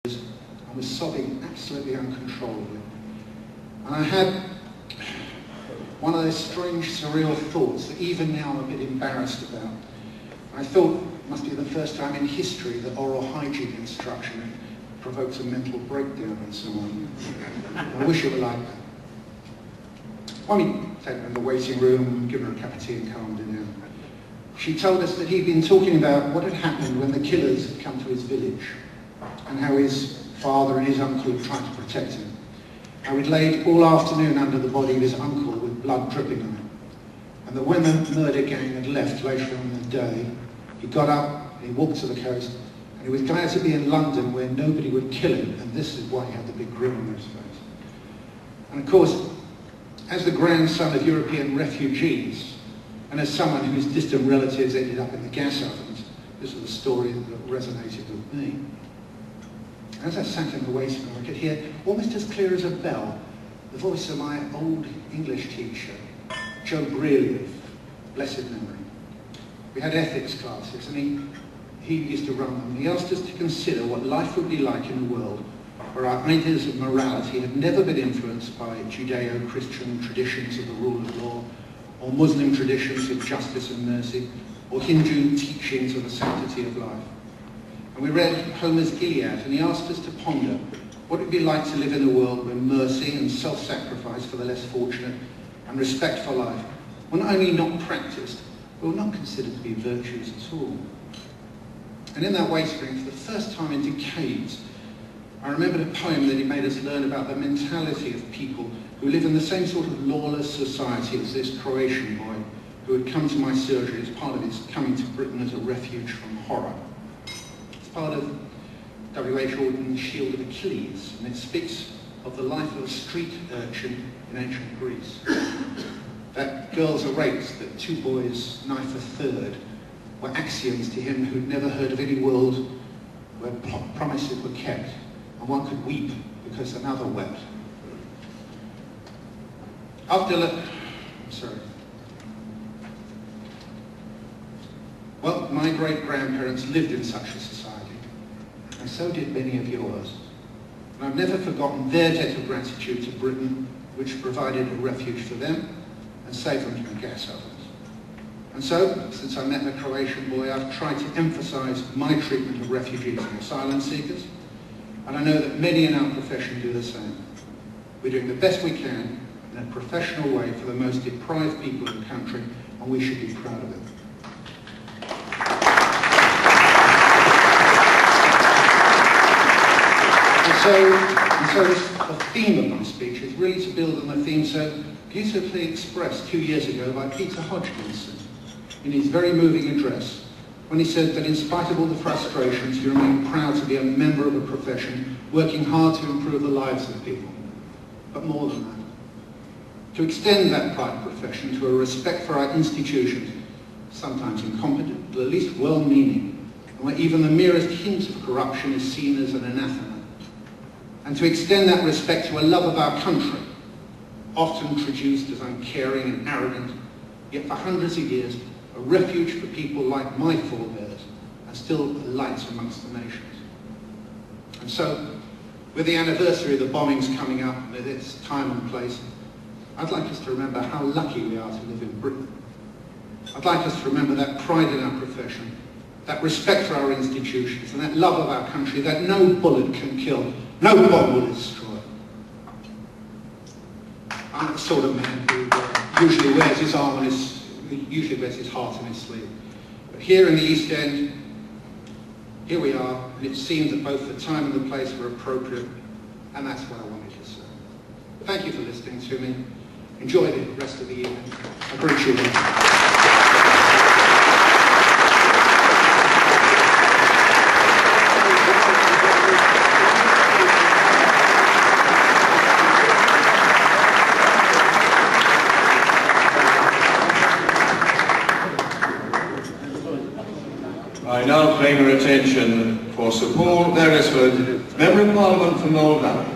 I was sobbing absolutely uncontrollably. And I had one of those strange, surreal thoughts that even now I'm a bit embarrassed about. I thought it must be the first time in history that oral hygiene instruction provokes a mental breakdown in someone. I wish it were like that. When we take her in the waiting room, give her a cup of tea and calmed her down. She told us that he'd been talking about what had happened when the killers had come to his village, and how his father and his uncle had tried to protect him. How he'd laid all afternoon under the body of his uncle with blood dripping on him. And that when the murder gang had left later on in the day, he got up, he walked to the coast, and he was glad to be in London where nobody would kill him, and this is why he had the big grin on his face. And of course, as the grandson of European refugees, and as someone whose distant relatives ended up in the gas ovens, this was a story that resonated with me. As I sat in the waiting room, I could hear, almost as clear as a bell, the voice of my old English teacher, Joe Brearley of blessed memory. We had ethics classes, and he used to run them. He asked us to consider what life would be like in a world where our ideas of morality had never been influenced by Judeo-Christian traditions of the rule of law, or Muslim traditions of justice and mercy, or Hindu teachings of the sanctity of life. And we read Homer's Iliad, and he asked us to ponder what it would be like to live in a world where mercy and self-sacrifice for the less fortunate and respect for life were not only not practiced, but were not considered to be virtues at all. And in that waiting room, for the first time in decades, I remembered a poem that he made us learn about the mentality of people who live in the same sort of lawless society as this Croatian boy who had come to my surgery as part of his coming to Britain as a refuge from horror. Part of W.H. Auden's Shield of Achilles, and it speaks of the life of a street urchin in ancient Greece. That girls are raped, that two boys knife a third, were axioms to him who'd never heard of any world where promises were kept, and one could weep because another wept. Well, my great-grandparents lived in such a society. And so did many of yours. And I've never forgotten their debt of gratitude to Britain, which provided a refuge for them and saved them from gas ovens. And so, since I met the Croatian boy, I've tried to emphasize my treatment of refugees and asylum seekers, and I know that many in our profession do the same. We're doing the best we can in a professional way for the most deprived people in the country, and we should be proud of it. So the theme of my speech is really to build on the theme so beautifully expressed 2 years ago by Peter Hodgkinson in his very moving address, when he said that in spite of all the frustrations, you remain proud to be a member of a profession working hard to improve the lives of people. But more than that, to extend that pride of profession to a respect for our institutions, sometimes incompetent, but at least well-meaning, and where even the merest hint of corruption is seen as an anathema. And to extend that respect to a love of our country, often traduced as uncaring and arrogant, yet for hundreds of years, a refuge for people like my forebears, and still a light amongst the nations. And so, with the anniversary of the bombings coming up, with its time and place, I'd like us to remember how lucky we are to live in Britain. I'd like us to remember that pride in our profession, that respect for our institutions, and that love of our country that no bullet can kill, no bomb will destroy. I'm the sort of man who usually wears his arm on usually wears his heart on his sleeve. But here in the East End, here we are, and it seems that both the time and the place were appropriate, and that's what I wanted to say. Thank you for listening to me. Enjoy the rest of the evening. I appreciate it. I now claim your attention for Sir Paul Beresford, Member of Parliament for Moldau.